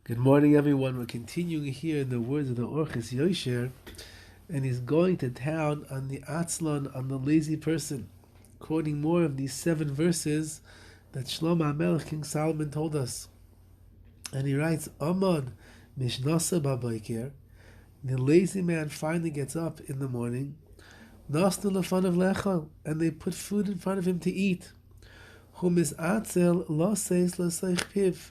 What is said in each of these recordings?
Good morning, everyone. We're continuing here in the words of the Orchis Yosher, and he's going to town on the Atzlon, on the lazy person, quoting more of these 7 verses that Shlomo HaMelech, King Solomon, told us. And he writes, Amon Mishnasa Babayker, the lazy man finally gets up in the morning, Nasnu Lefanav Lechol, and they put food in front of him to eat. Hu mis'atzel lo seis lo seich piv.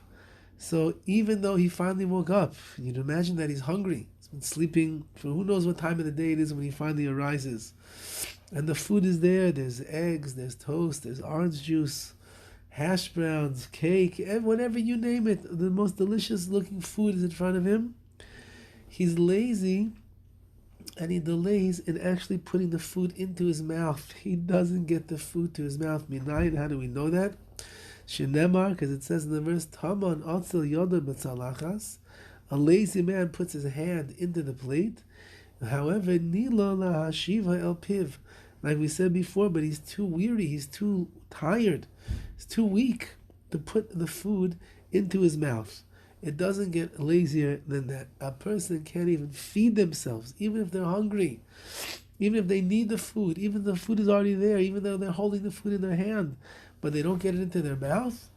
So even though he finally woke up, you'd imagine that he's hungry. He's been sleeping for who knows what time of the day it is when he finally arises. And the food is there. There's eggs, there's toast, there's orange juice, hash browns, cake, and whatever you name it. The most delicious looking food is in front of him. He's lazy and he delays in actually putting the food into his mouth. He doesn't get the food to his mouth. Minayin, how do we know that? Shenemar, because it says in the verse, Taman Atzel Yoda Betzalachas, a lazy man puts his hand into the plate. However, Nilo Lahashiva El Piv, like we said before, but he's too weary, he's too tired, he's too weak to put the food into his mouth. It doesn't get lazier than that. A person can't even feed themselves, even if they're hungry, even if they need the food, even if the food is already there, even though they're holding the food in their hand, but they don't get it into their mouth.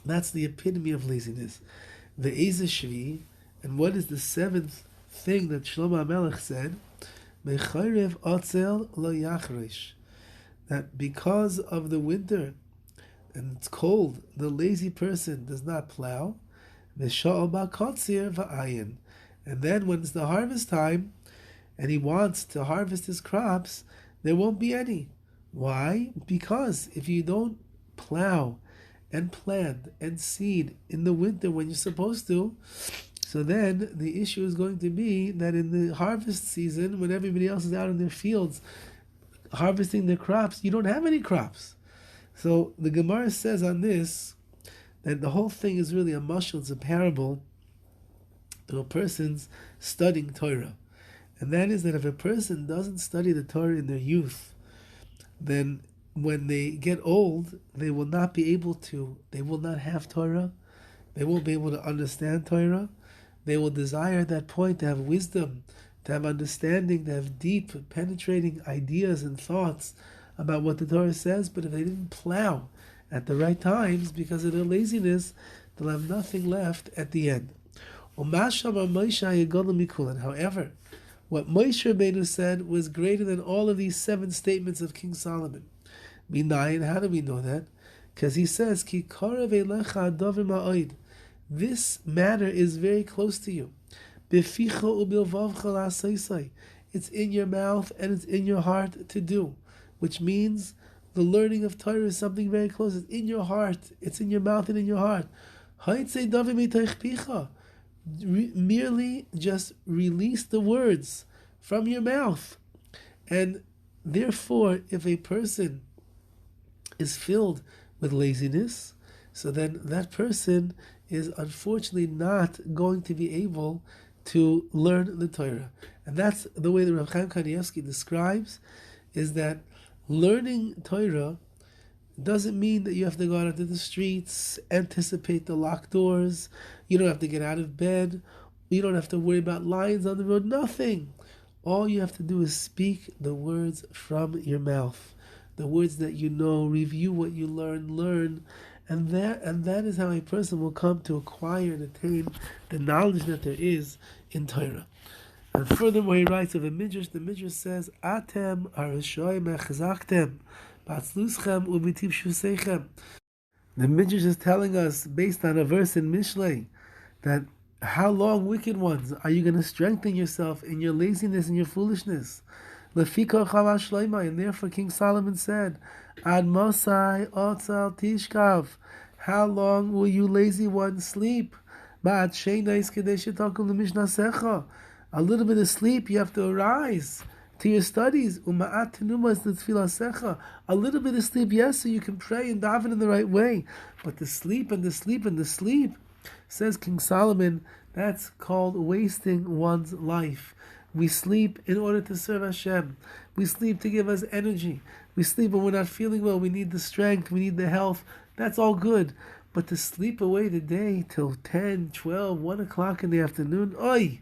That's the epitome of laziness. The Ezeshvi, and what is the 7th thing that Shlomo HaMelech said? Mecharev otzel lo yachrish. That because of the winter and it's cold, the lazy person does not plow. V'sha'al ba'kotzir va'ayin. And then when it's the harvest time, and he wants to harvest his crops, there won't be any. Why? Because if you don't plow and plant and seed in the winter when you're supposed to, so then the issue is going to be that in the harvest season, when everybody else is out in their fields harvesting their crops, you don't have any crops. So the Gemara says on this that the whole thing is really a mashal, it's a parable to a person's studying Torah. And that is that if a person doesn't study the Torah in their youth, then when they get old, they will not be able to, they will not have Torah, they won't be able to understand Torah, they will desire at that point to have wisdom, to have understanding, to have deep, penetrating ideas and thoughts about what the Torah says, but if they didn't plow at the right times because of their laziness, they'll have nothing left at the end. However, what Moshe Rabbeinu said was greater than all of these 7 statements of King Solomon. Minayin, how do we know that? Because he says, Ki karev elecha adavar ma'od. This matter is very close to you. Beficha ubilvavcha la'asaysay. It's in your mouth and it's in your heart to do, which means the learning of Torah is something very close. It's in your heart. It's in your mouth and in your heart. Haitzei davar miteich picha. Merely just release the words from your mouth. And therefore, if a person is filled with laziness, so then that person is unfortunately not going to be able to learn the Torah. And that's the way the Rav Chaim Kanievsky describes, is that learning Torah doesn't mean that you have to go out into the streets, anticipate the locked doors, you don't have to get out of bed, you don't have to worry about lions on the road, nothing. All you have to do is speak the words from your mouth, the words that you know, review what you learn, and that is how a person will come to acquire and attain the knowledge that there is in Torah. And furthermore, he writes of the Midrash says, Atem arashoim echzaktem, batzluschem ubitiv shusechem. The Midrash is telling us, based on a verse in Mishlei, that how long, wicked ones, are you going to strengthen yourself in your laziness and your foolishness? Lefiko chavash shleimai, and therefore King Solomon said, Ad mosai otzal tishkav. How long will you lazy ones sleep? Ba'ad sheinais kedei shetakum lemishnah. A little bit of sleep, you have to arise to your studies. A little bit of sleep, yes, so you can pray and daven in the right way. But the sleep and the sleep and the sleep, says King Solomon, that's called wasting one's life. We sleep in order to serve Hashem. We sleep to give us energy. We sleep when we're not feeling well. We need the strength. We need the health. That's all good. But to sleep away the day till 10, 12, 1 o'clock in the afternoon, oi!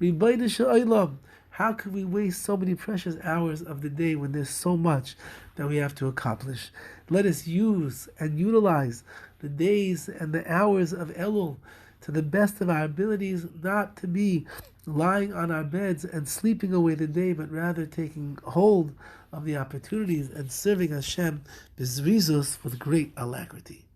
Ribayna Sha'olam. How could we waste so many precious hours of the day when there's so much that we have to accomplish? Let us use and utilize the days and the hours of Elul to the best of our abilities, not to be lying on our beds and sleeping away the day, but rather taking hold of the opportunities and serving Hashem bizrizus with great alacrity.